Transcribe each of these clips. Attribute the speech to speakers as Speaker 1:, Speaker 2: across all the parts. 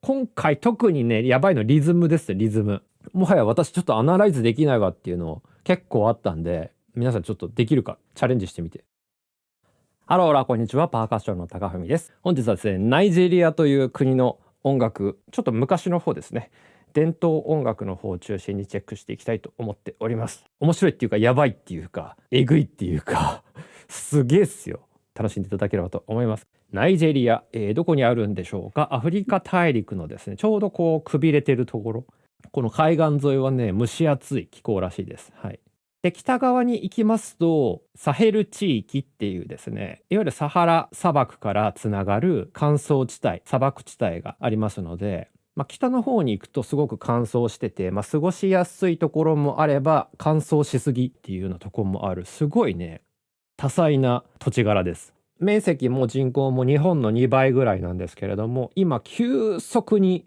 Speaker 1: 今回特にね、やばいのリズムです、リズム。もはや私ちょっとアナライズできないわっていうの結構あったんで、皆さんちょっとできるかチャレンジしてみて。ハローラ、こんにちは。パーカッションの高文です。本日はですね、ナイジェリアという国の音楽、ちょっと昔の方ですね。伝統音楽の方を中心にチェックしていきたいと思っております。面白いっていうか、やばいっていうか、えぐいっていうか、すげえっすよ。楽しんでいただければと思います。ナイジェリア、どこにあるんでしょうか。アフリカ大陸のですね、ちょうどこうくびれてるところ。この海岸沿いはね、蒸し暑い気候らしいです。はい。で、北側に行きますと、サヘル地域っていうですね、いわゆるサハラ砂漠からつながる乾燥地帯、砂漠地帯がありますので、北の方に行くとすごく乾燥してて、過ごしやすいところもあれば、乾燥しすぎっていうようなところもある、すごいね、多彩な土地柄です。面積も人口も日本の2倍ぐらいなんですけれども、今急速に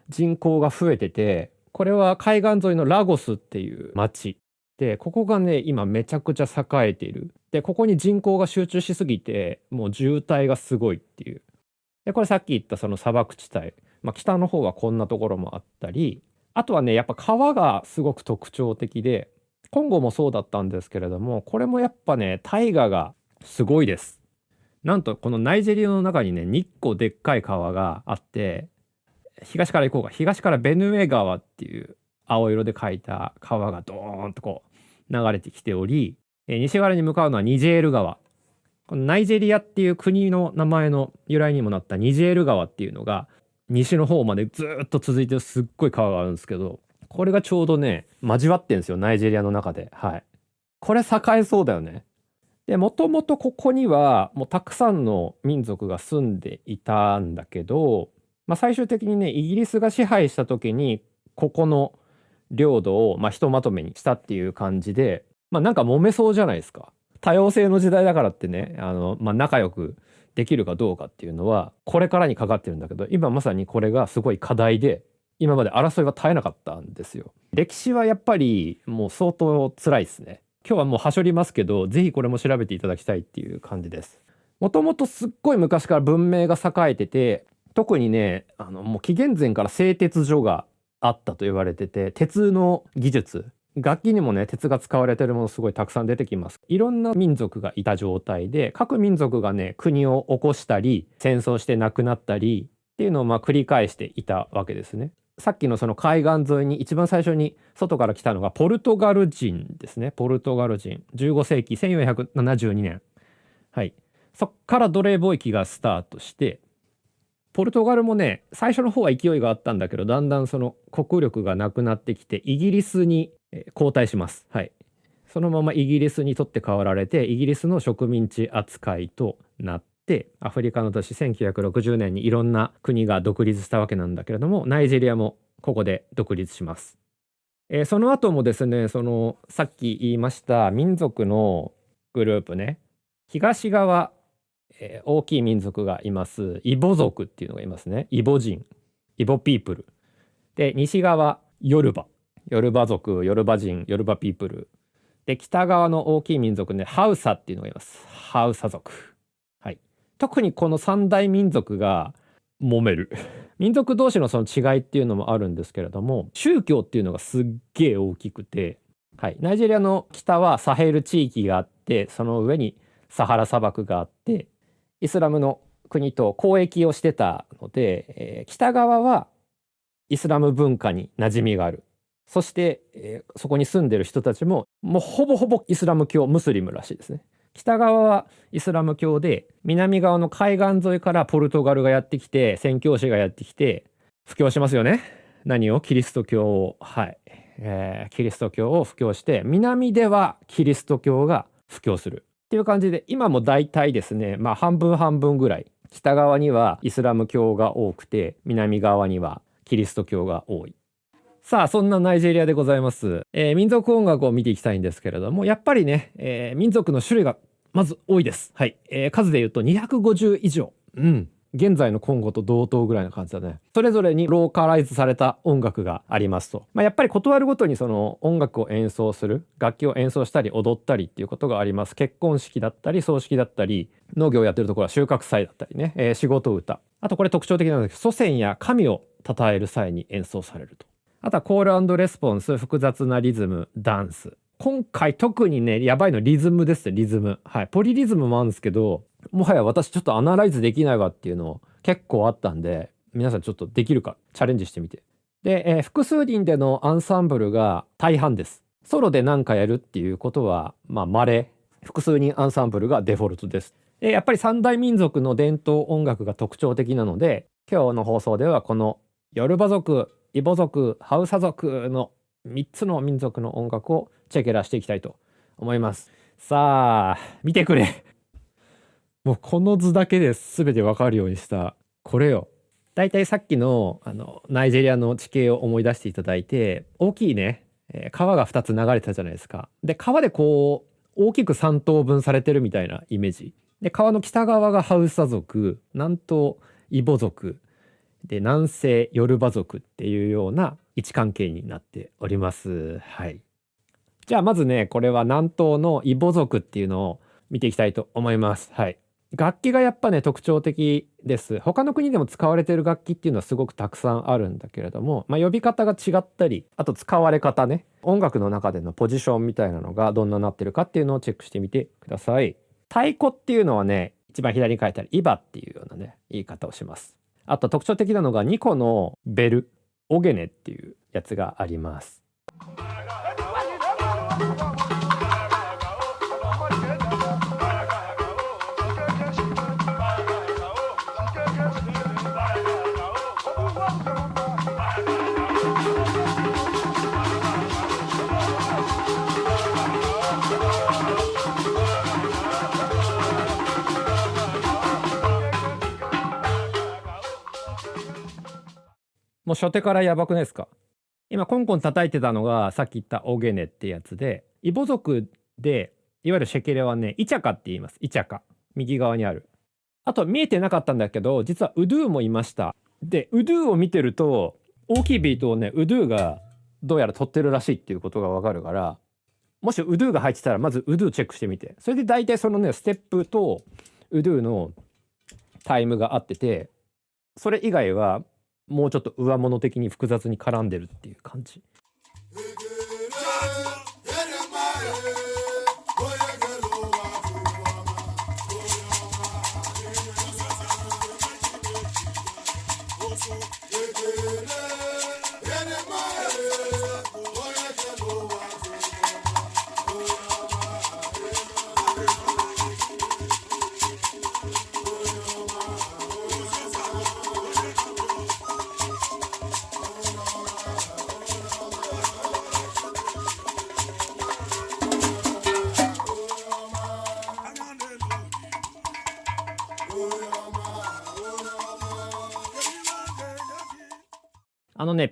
Speaker 1: 人口が増えてて、これは海岸沿いのラゴスっていう町で、ここがね今めちゃくちゃ栄えている。でここに人口が集中しすぎて、もう渋滞がすごいっていう。でこれさっき言ったその砂漠地帯、北の方はこんなところもあったり、あとはねやっぱ川がすごく特徴的で、コンゴもそうだったんですけれども、これもやっぱね大河がすごいです。なんとこのナイジェリアの中にね2個でっかい川があって、東から行こうか。東からベヌエ川っていう青色で書いた川がドーンとこう流れてきており、西側に向かうのはニジェール川。このナイジェリアっていう国の名前の由来にもなったニジェール川っていうのが西の方までずっと続いてるすっごい川があるんですけど、これがちょうどね交わってるんですよ、ナイジェリアの中で。はい。これ栄えそうだよね。でもともとここにはもうたくさんの民族が住んでいたんだけど、最終的にねイギリスが支配した時にここの領土をひとまとめにしたっていう感じで、なんか揉めそうじゃないですか。多様性の時代だからってね、仲良くできるかどうかっていうのはこれからにかかってるんだけど、今まさにこれがすごい課題で、今まで争いは絶えなかったんですよ。歴史はやっぱりもう相当辛いですね。今日はもうはしょりますけど、ぜひこれも調べていただきたいっていう感じです。もともとすっごい昔から文明が栄えてて、特にねもう紀元前から製鉄所があったと言われてて、鉄の技術、楽器にもね鉄が使われてるものすごいたくさん出てきます。いろんな民族がいた状態で、各民族がね国を起こしたり戦争して亡くなったりっていうのを繰り返していたわけですね。さっきのその海岸沿いに一番最初に外から来たのがポルトガル人ですね。ポルトガル人、15世紀1472年。はい。そっから奴隷貿易がスタートして、ポルトガルもね最初の方は勢いがあったんだけど、だんだんその国力がなくなってきてイギリスに交代します。はい。そのままイギリスに取って代わられて、イギリスの植民地扱いとなって、アフリカの都市1960年にいろんな国が独立したわけなんだけれども、ナイジェリアもここで独立します。その後もですね、そのさっき言いました民族のグループね、東側大きい民族がいます。イボ族っていうのがいますね。イボ人、イボピープルで、西側ヨルバ族、ヨルバ人、ヨルバピープルで、北側の大きい民族ねハウサっていうのがいます。ハウサ族。はい。特にこの三大民族が揉める民族同士のその違いっていうのもあるんですけれども、宗教っていうのがすっげえ大きくて、はい、ナイジェリアの北はサヘル地域があって、その上にサハラ砂漠があって、イスラムの国と交易をしてたので、北側はイスラム文化に馴染みがある。そして、そこに住んでる人たちももうほぼほぼイスラム教、ムスリムらしいですね。北側はイスラム教で、南側の海岸沿いからポルトガルがやってきて、宣教師がやってきて布教しますよね。何を？キリスト教を。はい。キリスト教を布教して、南ではキリスト教が布教するっていう感じで、今も大体ですね、まあ半分半分ぐらい、北側にはイスラム教が多くて、南側にはキリスト教が多い。さあ、そんなナイジェリアでございます。民族音楽を見ていきたいんですけれども、やっぱりね、民族の種類がまず多いです。はい。数で言うと250以上。現在のコンゴと同等ぐらいな感じだね。それぞれにローカライズされた音楽がありますと。やっぱり事あるごとにその音楽を演奏する、楽器を演奏したり踊ったりっていうことがあります。結婚式だったり葬式だったり、農業をやってるところは収穫祭だったりね、仕事歌。あとこれ特徴的なんですけど、祖先や神を称える際に演奏されると。あとはコール&レスポンス、複雑なリズム、ダンス。今回特にね、やばいのリズムです、リズム。はい。ポリリズムもあるんですけど、もはや私ちょっとアナライズできないわっていうの結構あったんで、皆さんちょっとできるかチャレンジしてみて。で、複数人でのアンサンブルが大半です。ソロで何かやるっていうことは、稀。複数人アンサンブルがデフォルトです。で、やっぱり三大民族の伝統音楽が特徴的なので、今日の放送ではこのヨルバ族、イボ族、ハウサ族の3つの民族の音楽をチェケラしていきたいと思います。さあ、見てくれ。もうこの図だけで全てわかるようにしたこれよ。だいたいさっきのナイジェリアの地形を思い出していただいて、大きいね、川が2つ流れてたじゃないですか。で、川でこう大きく3等分されてるみたいなイメージで、川の北側がハウサ族、南東イボ族で、南西ヨルバ族っていうような位置関係になっております。はい。じゃあまずね、これは南東のイボ族っていうのを見ていきたいと思います。はい。楽器がやっぱね特徴的です。他の国でも使われている楽器っていうのはすごくたくさんあるんだけれども、呼び方が違ったり、あと使われ方ね、音楽の中でのポジションみたいなのがどんななってるかっていうのをチェックしてみてください。太鼓っていうのはね、一番左に書いてあるイバっていうようなね言い方をします。あと特徴的なのが2個のベル、オゲネっていうやつがあります。もう初手からやばくないですか？今コンコン叩いてたのがさっき言ったオゲネってやつで、イボ族でいわゆるシェケレはね、イチャカって言います。イチャカ、右側にある。あと見えてなかったんだけど、実はウドゥーもいました。でウドゥーを見てると大きいビートをね、ウドゥーがどうやら取ってるらしいっていうことがわかるから、もしウドゥーが入ってたらまずウドゥーチェックしてみて、それで大体そのねステップとウドゥーのタイムが合ってて、それ以外はもうちょっと上物的に複雑に絡んでるっていう感じ。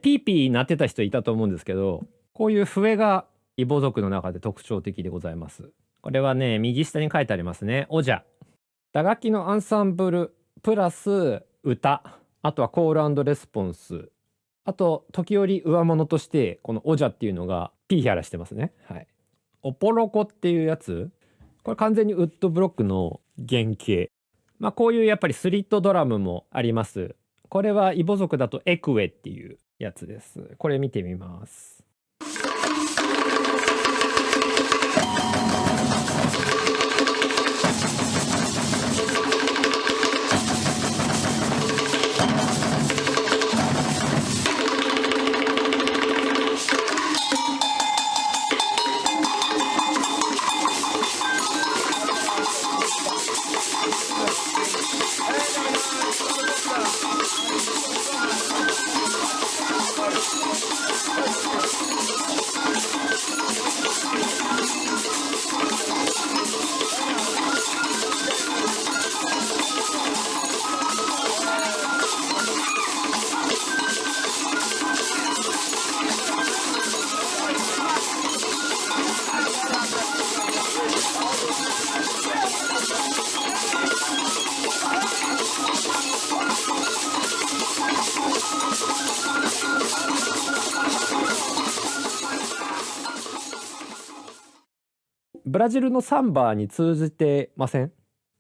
Speaker 1: ピーピー鳴ってた人いたと思うんですけど、こういう笛がイボ族の中で特徴的でございます。これはね、右下に書いてありますね。オジャ。打楽器のアンサンブルプラス歌、あとはコール&レスポンス、あと時折上物としてこのオジャっていうのがピーヒャラしてますね。はい。オポロコっていうやつ、これ完全にウッドブロックの原型。こういうやっぱりスリットドラムもあります。これはイボ族だとエクエっていうやつです。これ見てみます。ブラジルのサンバに通じてません？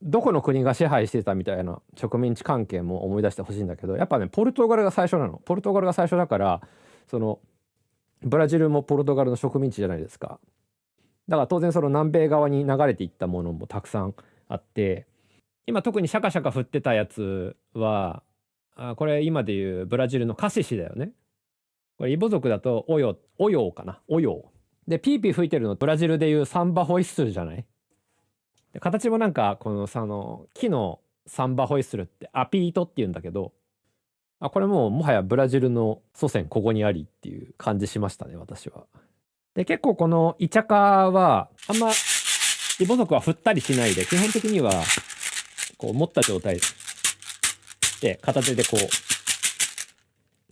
Speaker 1: どこの国が支配してたみたいな植民地関係も思い出してほしいんだけど、やっぱねポルトガルが最初なの。ポルトガルが最初だから、そのブラジルもポルトガルの植民地じゃないですか。だから当然その南米側に流れていったものもたくさんあって、今特にシャカシャカ振ってたやつはこれ今でいうブラジルのカシシだよね。これイボ族だとオヨかな、オヨで、ピーピー吹いてるのブラジルでいうサンバホイッスルじゃない。で形もなんかこの木のサンバホイッスルってアピートっていうんだけど、これもはやブラジルの祖先ここにありっていう感じしましたね、私は。で結構このイチャカはあんまイボ族は振ったりしないで、基本的にはこう持った状態で片手でこう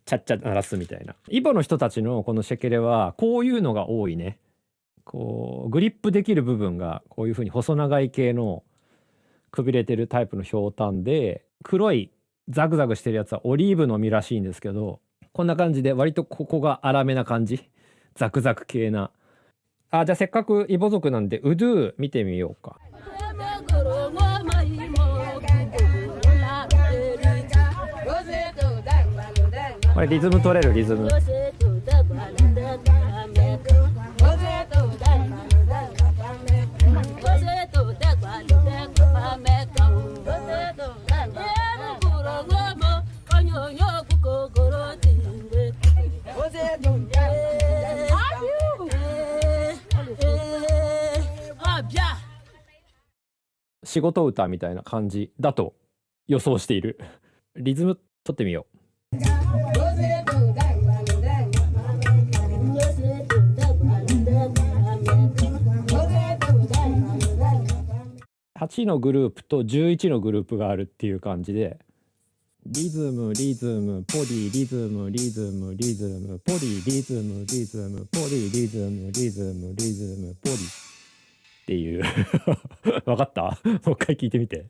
Speaker 1: チャッチャ鳴らすみたいな。イボの人たちのこのシェケレはこういうのが多いね。こうグリップできる部分がこういう風に細長い系のくびれてるタイプのひょうたんで、黒いザグザグしてるやつはオリーブの実らしいんですけど、こんな感じで割とここが粗めな感じ、ザクザク系な。じゃあせっかくイボ族なんでウドゥ見てみようか。これリズム取れる、リズム。仕事歌みたいな感じだと予想している。リズム取ってみよう。8のグループと11のグループがあるっていう感じで、リズムリズムポディリズムリズムリズムポディリズムリズムポディリズムリズムリズムポディっていう分かった？もう一回聞いてみて。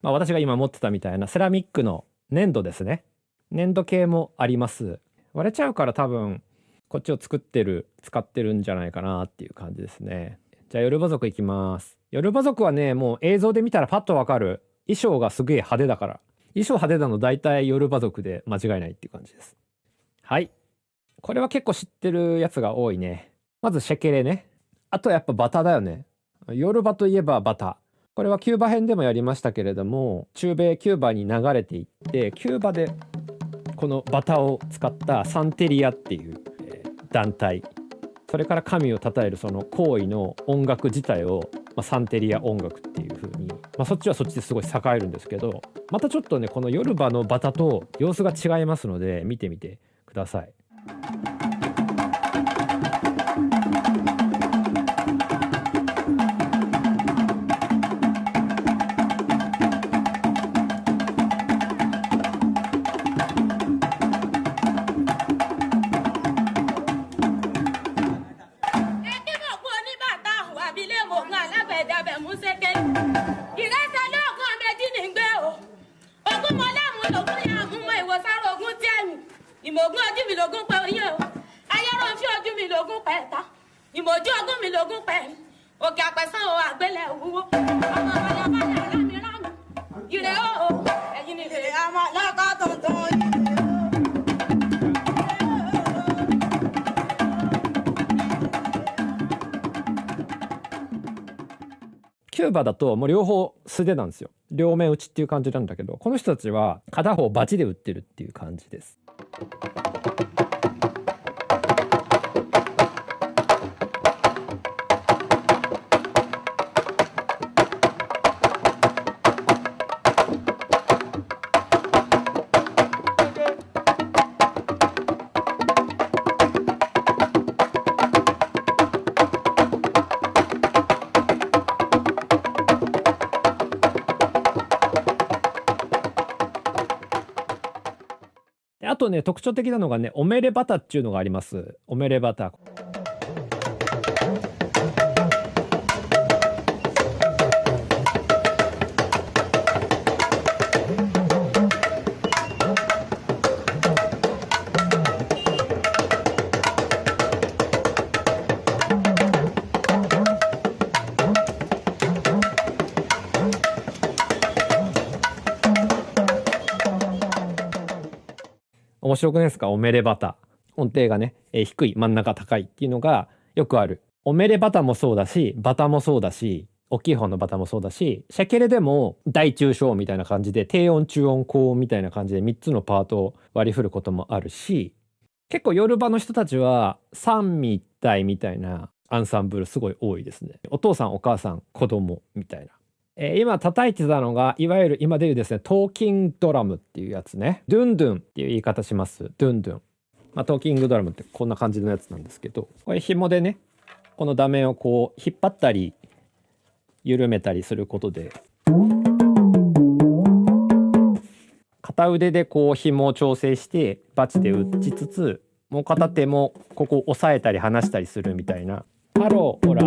Speaker 1: 私が今持ってたみたいなセラミックの粘土ですね。粘土系もあります。割れちゃうから多分こっちを使ってるんじゃないかなっていう感じですね。じゃあヨルバ族いきます。ヨルバ族はね、もう映像で見たらパッとわかる。衣装がすげえ派手だから。衣装派手なの大体ヨルバ族で間違いないっていう感じです。はい。これは結構知ってるやつが多いね。まずシェケレね。あとやっぱバタだよね。ヨルバといえばバタ。これはキューバ編でもやりましたけれども、中米キューバに流れていって、キューバでこのバタを使ったサンテリアっていう団体、それから神を称えるその行為の音楽自体を、サンテリア音楽っていう風に、そっちはそっちですごい栄えるんですけど、またちょっとねこのヨルバのバタと様子が違いますので見てみてください。
Speaker 2: ìmọ̀gún ojú mi lógún pẹ́ oyè o ayọ́rọ̀ fi ojú mi lógún pẹ́ ta ìmọ̀jú ogún mi lógún pẹ́ òkè àpẹ̀sán o àgbélẹ̀ òwúwo ọmọ ọlọ́ba ní alámìíràn ìrẹ́ o ẹ̀yin ni lè àmọ́ lọ́kọ́ tuntun yìí.
Speaker 1: キューバだともう両方素手なんですよ。両面打ちっていう感じなんだけど、この人たちは片方バチで打ってるっていう感じです。あとね特徴的なのがねオメレバタっていうのがあります。オメレバタ。面白くないですか？オメレバタ。音程がね、低い、真ん中高いっていうのがよくある。オメレバタもそうだし、バタもそうだし、大きい方のバタもそうだし、シャケレでも大中小みたいな感じで、低音中音高音みたいな感じで3つのパートを割り振ることもあるし、結構ヨルバの人たちは三位一体みたいなアンサンブルすごい多いですね。お父さんお母さん子供みたいな。今叩いてたのがいわゆる今でいうですね、トーキングドラムっていうやつね。ドゥンドゥンっていう言い方します。ドゥンドゥン。トーキングドラムってこんな感じのやつなんですけど、これ紐でね、このダメをこう引っ張ったり緩めたりすることで、片腕でこう紐を調整してバチで打ちつつ、もう片手もここを押さえたり離したりするみたいな。ハロー、ほら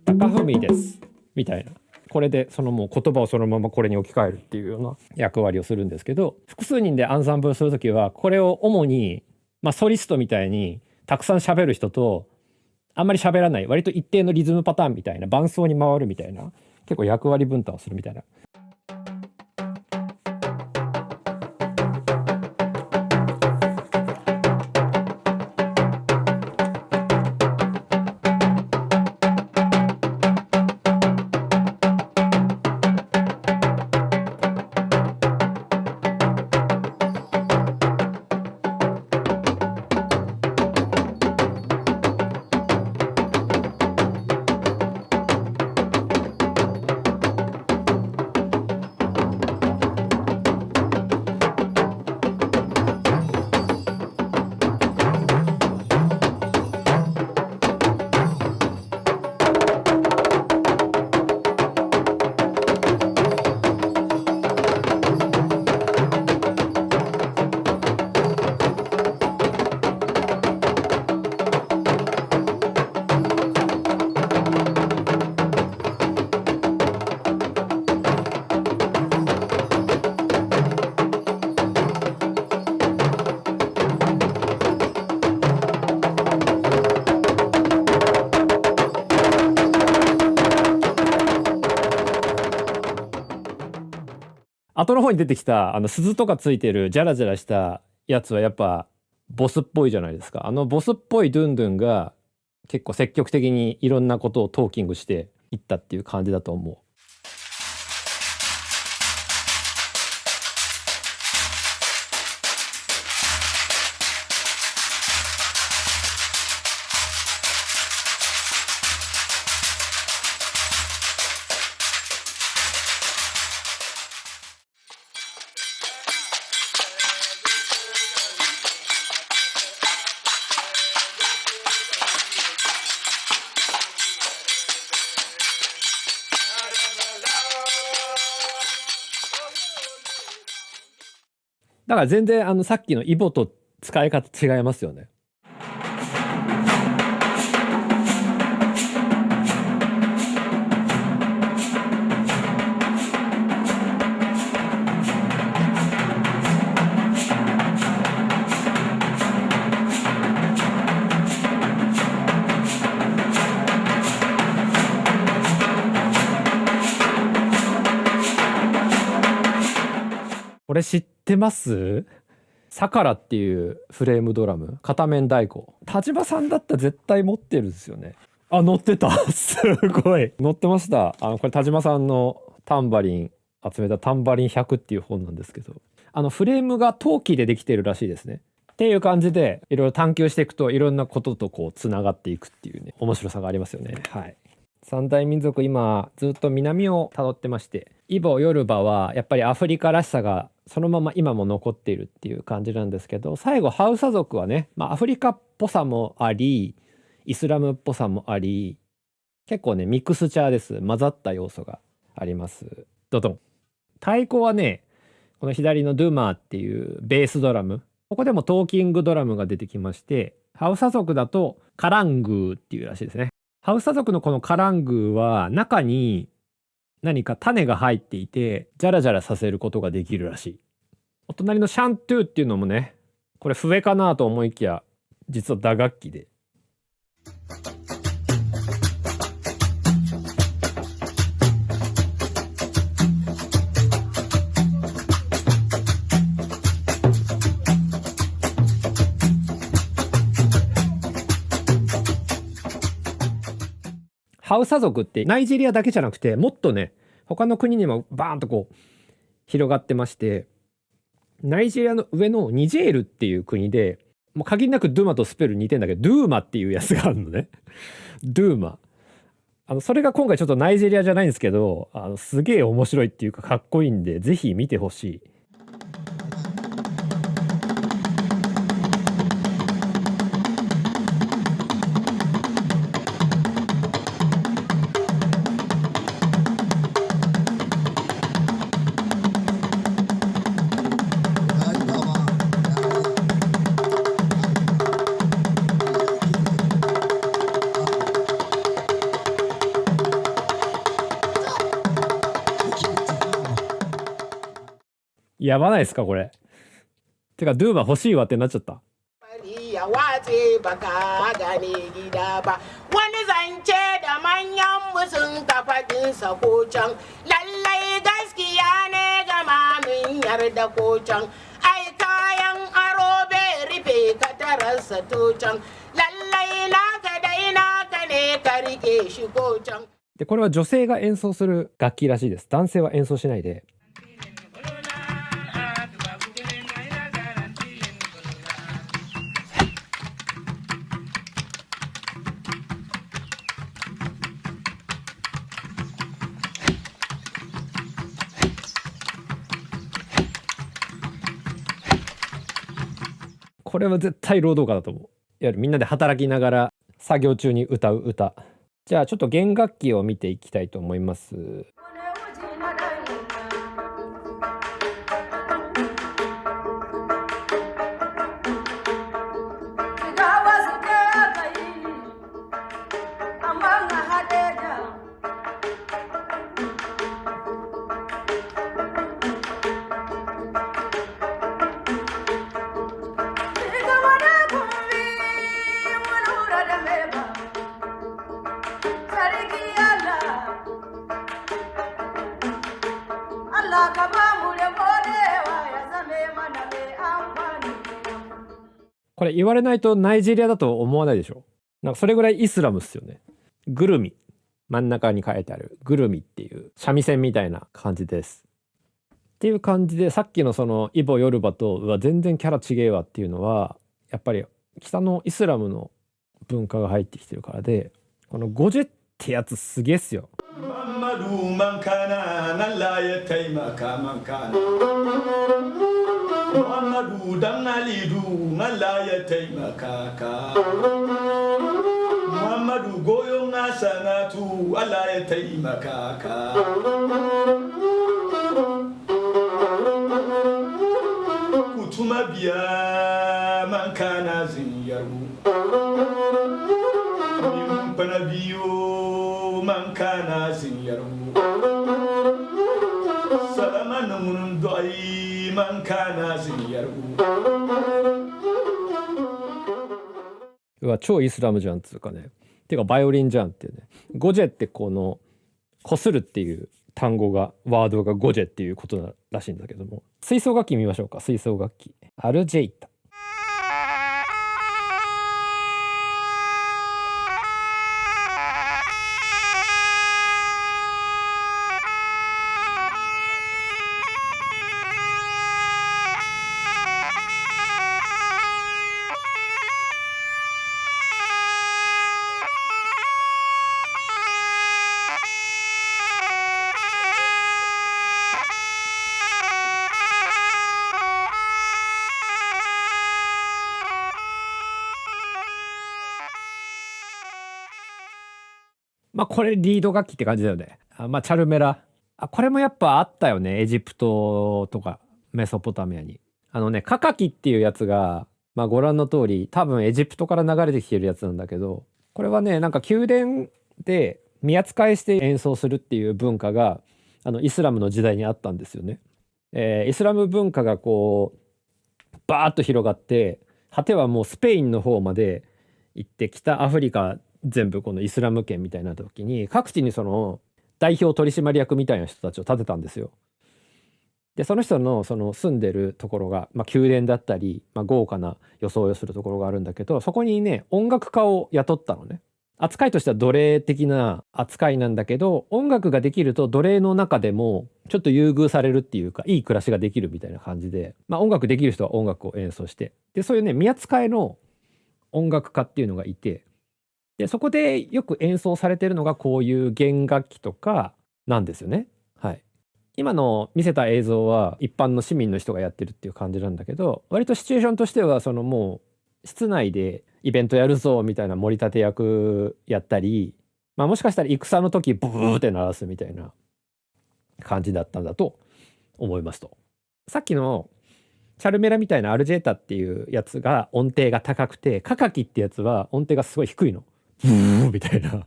Speaker 1: 高文ですみたいな。これでそのもう言葉をそのままこれに置き換えるっていうような役割をするんですけど、複数人でアンサンブルするときはこれを主にソリストみたいにたくさん喋る人とあんまり喋らない割と一定のリズムパターンみたいな、伴奏に回るみたいな、結構役割分担をするみたいな。後の方に出てきた鈴とかついてるジャラジャラしたやつはやっぱボスっぽいじゃないですか。ボスっぽいドゥンドゥンが結構積極的にいろんなことをトーキングしていったっていう感じだと思う。だから全然さっきのイボと使い方違いますよね。これ知ってます？サカラっていうフレームドラム、片面太鼓。田島さんだったら絶対持ってるんですよね。乗ってた。すごい乗ってました。これ田島さんのタンバリン集めたタンバリン100っていう本なんですけど、フレームが陶器でできてるらしいですね。っていう感じでいろいろ探求していくといろんなこととこうつながっていくっていうね、面白さがありますよね。はい。三大民族今ずっと南をたどってまして、イボヨルバはやっぱりアフリカらしさがそのまま今も残っているっていう感じなんですけど、最後ハウサ族はね、アフリカっぽさもありイスラムっぽさもあり、結構ねミクスチャーです。混ざった要素があります。ドドン。太鼓はね、この左のドゥマーっていうベースドラム、ここでもトーキングドラムが出てきまして、ハウサ族だとカラングーっていうらしいですね。ハウサ族のこのカラングーは中に何か種が入っていてジャラジャラさせることができるらしい。お隣のシャントゥーっていうのもね、これ笛かなと思いきや実は打楽器で、ハウサ族ってナイジェリアだけじゃなくてもっとね他の国にもバーンとこう広がってまして、ナイジェリアの上のニジェールっていう国でもう限りなくドゥーマとスペル似てんだけどドゥーマっていうやつがあるのね。ドゥーマ、それが今回ちょっとナイジェリアじゃないんですけど、すげえ面白いっていうかかっこいいんでぜひ見てほしい。やばないですかこれ。てかドゥーマ欲しいわってなっちゃった。
Speaker 3: ya watse baka gane gida ba wani zance da manyan sun kafaɗinsa ko can lallai gaskiya ne gama min yarda ko can ai kayan aro bai rufe katararsa to can lallai naka dai naka ne ka rike shi ko can。
Speaker 1: でこれは女性が演奏する楽器らしいです。男性は演奏しないで。これは絶対労働歌だと思う。いわゆるみんなで働きながら作業中に歌う歌。じゃあちょっと弦楽器を見ていきたいと思います。これ言われないとナイジェリアだと思わないでしょ。なんかそれぐらいイスラムっすよね。グルミ、真ん中に書いてあるグルミっていう三味線みたいな感じです。っていう感じで、さっきのそのイボヨルバとは全然キャラ違えわっていうのはやっぱり北のイスラムの文化が入ってきてるからで、このゴジェってやつすげえっすよ。
Speaker 4: Muhammadu dan Alidu Allah ya taimaka ka Muhammadu goyon na sanatu Allah ya taimaka ka Kutuma biya man kana zinyaru Min panabiyo man kana zinyaru Salaman mun do'i man kana zinyaru。
Speaker 1: うわ超イスラムじゃんっつうかね。てかバイオリンじゃんっていうね。ゴジェってこのこするっていう単語がワードがゴジェっていうことらしいんだけども、吹奏楽器見ましょうか。吹奏楽器アルジェイタ。まあこれリード楽器って感じだよね。まあチャルメラ。これもやっぱあったよね。エジプトとかメソポタミアに。カカキっていうやつが、まあご覧の通り多分エジプトから流れてきてるやつなんだけど、これはねなんか宮殿で宮使いして演奏するっていう文化がイスラムの時代にあったんですよね。イスラム文化がこうバーッと広がって、果てはもうスペインの方まで行って北アフリカ全部このイスラム圏みたいな時に各地にその代表取締役みたいな人たちを立てたんですよ。でその人のその住んでるところが、宮殿だったり、豪華な装いをするところがあるんだけど、そこにね音楽家を雇ったのね。扱いとしては奴隷的な扱いなんだけど、音楽ができると奴隷の中でもちょっと優遇されるっていうか、いい暮らしができるみたいな感じで、音楽できる人は音楽を演奏して、でそういうね宮使いの音楽家っていうのがいて、でそこでよく演奏されてるのがこういう弦楽器とかなんですよね。はい。今の見せた映像は一般の市民の人がやってるっていう感じなんだけど、割とシチュエーションとしてはもう室内でイベントやるぞみたいな盛り立て役やったり、もしかしたら戦の時ブーって鳴らすみたいな感じだったんだと思いますと。さっきのチャルメラみたいなアルジェータっていうやつが音程が高くて、カカキってやつは音程がすごい低いの。ブーみたいな。ちょっ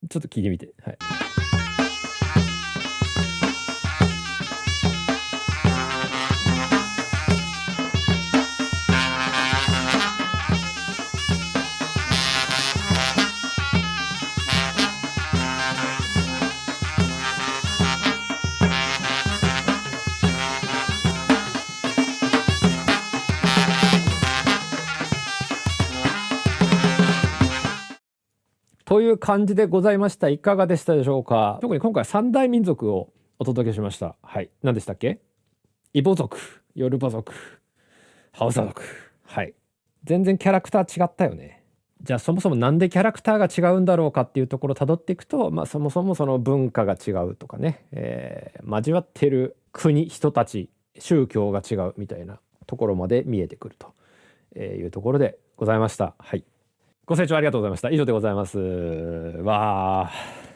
Speaker 1: と聞いてみて。はい。という感じでございました。いかがでしたでしょうか。特に今回三大民族をお届けしました。はい。何でしたっけ？イボ族、ヨルバ族、ハウサ族。はい。全然キャラクター違ったよね。じゃあそもそもなんでキャラクターが違うんだろうかっていうところをたどっていくと、そもそもその文化が違うとかね、交わってる国、人たち、宗教が違うみたいなところまで見えてくるというところでございました。はい。ご清聴ありがとうございました。以上でございます。わー。